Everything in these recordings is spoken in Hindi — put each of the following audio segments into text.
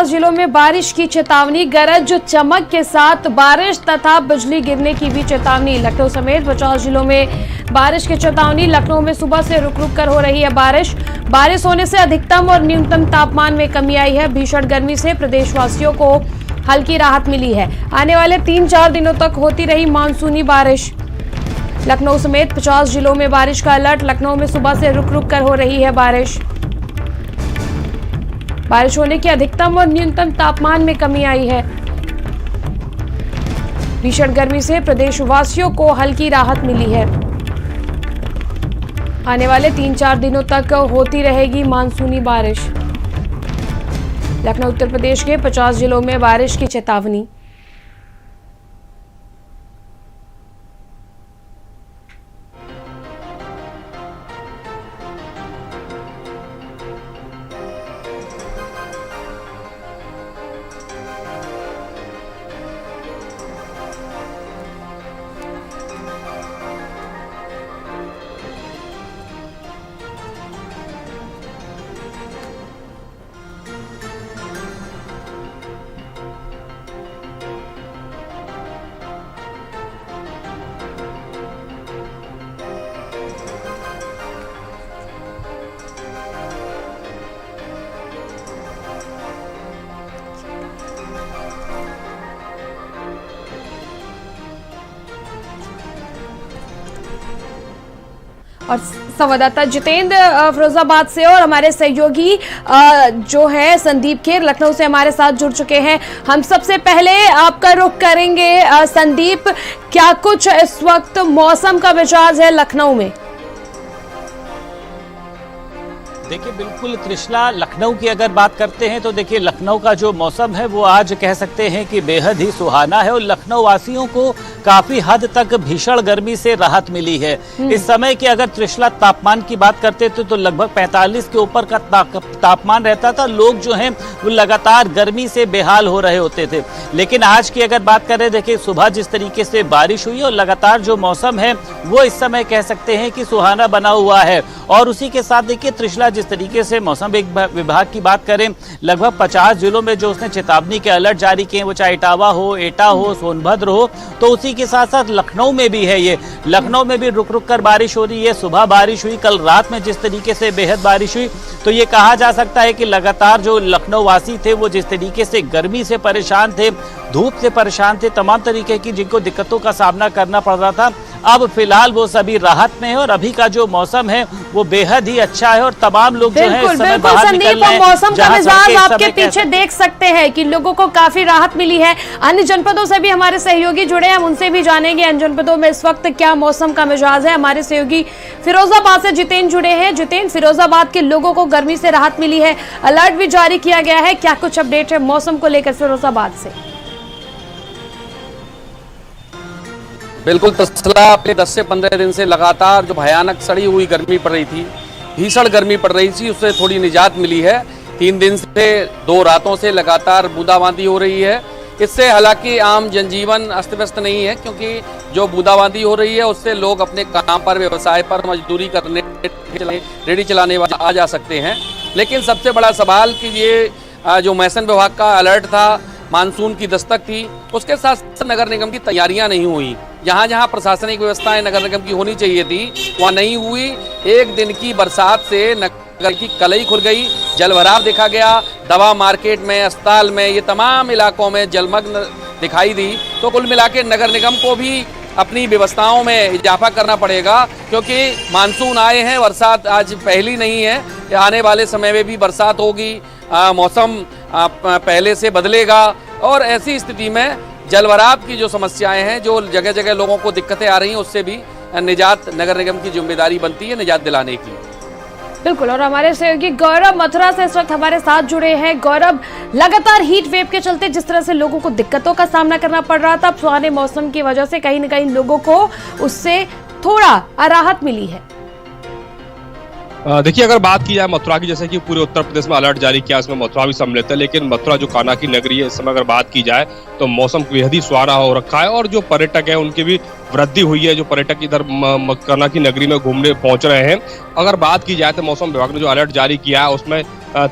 50 जिलों में बारिश की चेतावनी, गरज चमक के साथ बारिश तथा बिजली गिरने की भी चेतावनी। लखनऊ समेत 50 जिलों में बारिश की चेतावनी। लखनऊ में सुबह से रुक रुक कर हो रही है बारिश। बारिश होने से अधिकतम और न्यूनतम तापमान में कमी आई है। भीषण गर्मी से प्रदेशवासियों को हल्की राहत मिली है। आने वाले 3-4 दिनों तक होती रही मानसूनी बारिश। लखनऊ समेत 50 जिलों में बारिश का अलर्ट। लखनऊ में सुबह से रुक रुक कर हो रही है बारिश। बारिश होने की अधिकतम और न्यूनतम तापमान में कमी आई है। भीषण गर्मी से प्रदेशवासियों को हल्की राहत मिली है। आने वाले 3-4 दिनों तक होती रहेगी मानसूनी बारिश। लखनऊ उत्तर प्रदेश के 50 जिलों में बारिश की चेतावनी। और संवाददाता जितेंद्र फिरोजाबाद से और हमारे सहयोगी जो है संदीप खेर लखनऊ से हमारे साथ जुड़ चुके हैं। हम सबसे पहले आपका रुख करेंगे संदीप, क्या कुछ इस वक्त मौसम का मिजाज है लखनऊ में? देखिए बिल्कुल कृष्णा, लखनऊ की अगर बात करते हैं तो देखिए लखनऊ का जो मौसम है वो आज कह सकते हैं कि बेहद ही सुहाना है और लखनऊ वासियों को काफी हद तक भीषण गर्मी से राहत मिली है। इस समय की अगर कृष्णा तापमान की बात करते थे तो लगभग 45 के ऊपर का तापमान रहता था। लोग जो हैं वो लगातार गर्मी से बेहाल हो रहे होते थे। लेकिन आज की अगर बात करें, देखिए सुबह जिस तरीके से बारिश हुई और लगातार जो मौसम है वो इस समय कह सकते हैं कि सुहाना बना हुआ है। और उसी के साथ देखिए त्रिशला जिस तरीके से मौसम विभाग की बात करें, लगभग 50 जिलों में जो उसने चेतावनी के अलर्ट जारी किए, वो चाहे इटावा हो, एटा हो, सोनभद्र हो, तो उसी के साथ साथ लखनऊ में भी है। ये लखनऊ में भी रुक रुक कर बारिश हो रही है। सुबह बारिश हुई, कल रात में जिस तरीके से बेहद बारिश हुई, तो ये कहा जा सकता है कि लगातार जो लखनऊ वासी थे वो जिस तरीके से गर्मी से परेशान थे, धूप से परेशान थे, तमाम तरीके की जिनको दिक्कतों का सामना करना पड़ रहा था, अब फिलहाल वो सभी राहत में है। और अभी का जो मौसम है वो बेहद ही अच्छा है और तमाम लोग जो है इस समय बाहर निकल रहे हैं। मौसम का मिजाज आपके पीछे देख सकते हैं कि लोगों को काफी राहत मिली है। अन्य जनपदों से भी हमारे सहयोगी जुड़े हैं, हम उनसे भी जानेंगे अन्य जनपदों में इस वक्त क्या मौसम का मिजाज है। हमारे सहयोगी फिरोजाबाद से जितेंद्र जुड़े हैं। जितेंद्र, फिरोजाबाद के लोगों को गर्मी से राहत मिली है, अलर्ट भी जारी किया गया है, क्या कुछ अपडेट है मौसम को लेकर फिरोजाबाद से? बिल्कुल तस्ला, अपने 10 से 15 दिन से लगातार जो भयानक सड़ी हुई गर्मी पड़ रही थी, भीषण गर्मी पड़ रही थी, उससे थोड़ी निजात मिली है। 3 दिन से 2 रातों से लगातार बूंदाबांदी हो रही है। इससे हालांकि आम जनजीवन अस्त व्यस्त नहीं है, क्योंकि जो बूंदाबांदी हो रही है उससे लोग अपने काम पर, व्यवसाय पर, मजदूरी करने, रेडी चलाने वाले आ जा सकते हैं। लेकिन सबसे बड़ा सवाल कि ये जो मौसम विभाग का अलर्ट था, मानसून की दस्तक थी, उसके साथ नगर निगम की तैयारियां नहीं हुई। जहां जहां प्रशासनिक व्यवस्थाएं नगर निगम की होनी चाहिए थी वहां नहीं हुई। एक दिन की बरसात से नगर की कलई खुल गई, जलभराव देखा गया। दवा मार्केट में, अस्पताल में, ये तमाम इलाकों में जलमग्न दिखाई दी। तो कुल मिला के नगर निगम को भी अपनी व्यवस्थाओं में इजाफा करना पड़ेगा, क्योंकि मानसून आए हैं, बरसात आज पहली नहीं है, आने वाले समय में भी बरसात होगी, मौसम पहले से बदलेगा। और ऐसी स्थिति में जलभराव की जो समस्याएं हैं, जो जगह जगह लोगों को दिक्कतें आ रही हैं, उससे भी निजात नगर निगम की जिम्मेदारी बनती है, निजात दिलाने की। बिल्कुल। और हमारे सहयोगी गौरव मथुरा से इस वक्त हमारे साथ जुड़े हैं। गौरव, लगातार हीट वेव के चलते जिस तरह से लोगों को दिक्कतों का सामना करना पड़ रहा था, सुहाने मौसम की वजह से कहीं न कहीं लोगों को उससे थोड़ा राहत मिली है। देखिए, अगर बात की जाए मथुरा की, जैसे कि पूरे उत्तर प्रदेश में अलर्ट जारी किया, इसमें मथुरा भी सम्मिलित है, लेकिन मथुरा जो कान्हा की नगरी है, इस समय अगर बात की जाए तो मौसम बेहद ही सुहाना हो रखा है और जो पर्यटक है उनकी भी वृद्धि हुई है। जो पर्यटक इधर कान्हा की नगरी में घूमने पहुंच रहे हैं। अगर बात की जाए तो मौसम विभाग ने जो अलर्ट जारी किया है उसमें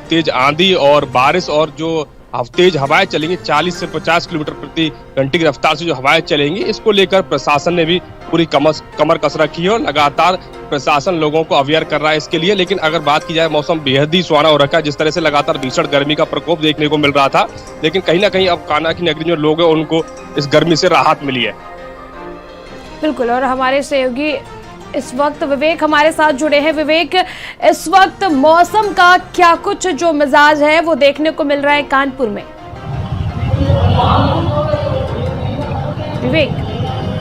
तेज आंधी और बारिश और जो तेज हवाएं चलेंगी, 40 से 50 किलोमीटर प्रति घंटे की रफ्तार से जो हवाएं चलेंगी, इसको लेकर प्रशासन ने भी पूरी कमर कस रखी है और लगातार प्रशासन लोगों को अवेयर कर रहा है इसके लिए। लेकिन अगर बात की जाए, मौसम बेहद ही सुहाना हो रखा है। जिस तरह से लगातार भीषण गर्मी का प्रकोप देखने को मिल रहा था, लेकिन कहीं ना कहीं अब कान्हा की नगरी जो लोग हैं उनको इस गर्मी से राहत मिली है। बिल्कुल, और हमारे सहयोगी इस वक्त विवेक हमारे साथ जुड़े हैं। विवेक, इस वक्त मौसम का क्या कुछ जो मिजाज है वो देखने को मिल रहा है कानपुर में? विवेक,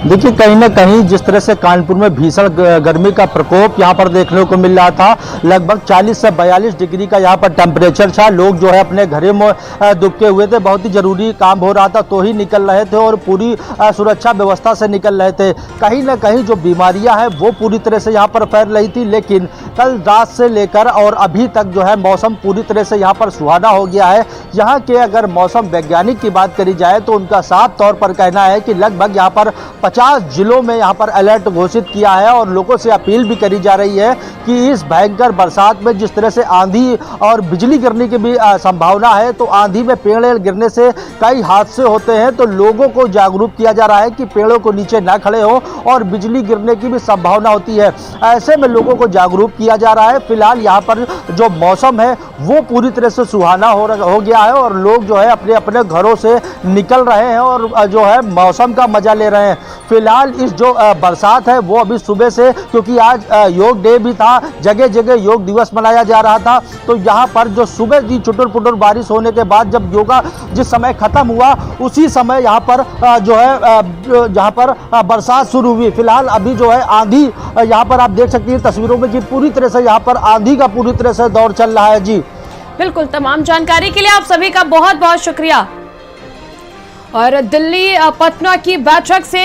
देखिए, कहीं ना कहीं जिस तरह से कानपुर में भीषण गर्मी का प्रकोप यहाँ पर देखने को मिल रहा था, लगभग 40 से 42 डिग्री का यहाँ पर टेम्परेचर था। लोग जो है अपने घरों में दुबके हुए थे, बहुत ही जरूरी काम हो रहा था तो ही निकल रहे थे और पूरी सुरक्षा व्यवस्था से निकल रहे थे। कहीं ना कहीं जो बीमारियां हैं वो पूरी तरह से यहाँ पर फैल रही थी, लेकिन कल रात से लेकर और अभी तक जो है मौसम पूरी तरह से यहाँ पर सुहाना हो गया है। यहाँ के अगर मौसम वैज्ञानिक की बात करी जाए तो उनका साफ तौर पर कहना है कि लगभग यहाँ पर 50 जिलों में यहाँ पर अलर्ट घोषित किया है और लोगों से अपील भी करी जा रही है कि इस भयंकर बरसात में जिस तरह से आंधी और बिजली गिरने की भी संभावना है, तो आंधी में पेड़ गिरने से कई हादसे होते हैं, तो लोगों को जागरूक किया जा रहा है कि पेड़ों को नीचे ना खड़े हो और बिजली गिरने की भी संभावना होती है। ऐसे में लोगों को जागरूक किया जा रहा है। फिलहाल यहाँ पर जो मौसम है वो पूरी तरह से सुहाना हो गया है और लोग जो है अपने अपने घरों से निकल रहे हैं और जो है मौसम का मजा ले रहे हैं। फिलहाल इस जो बरसात है वो अभी सुबह से, क्योंकि आज योग डे भी था, जगह जगह योग दिवस मनाया जा रहा था, तो यहाँ पर जो सुबह की चुटुर पुटुर बारिश होने के बाद जब योगा जिस समय खत्म हुआ उसी समय यहाँ पर जो है यहाँ पर बरसात शुरू हुई। फिलहाल अभी जो है आंधी, यहाँ पर आप देख सकती हैं तस्वीरों में कि पूरी तरह से यहाँ पर आंधी का पूरी तरह से दौर चल रहा है। जी बिल्कुल, तमाम जानकारी के लिए आप सभी का बहुत बहुत शुक्रिया। और दिल्ली पटना की बैठक से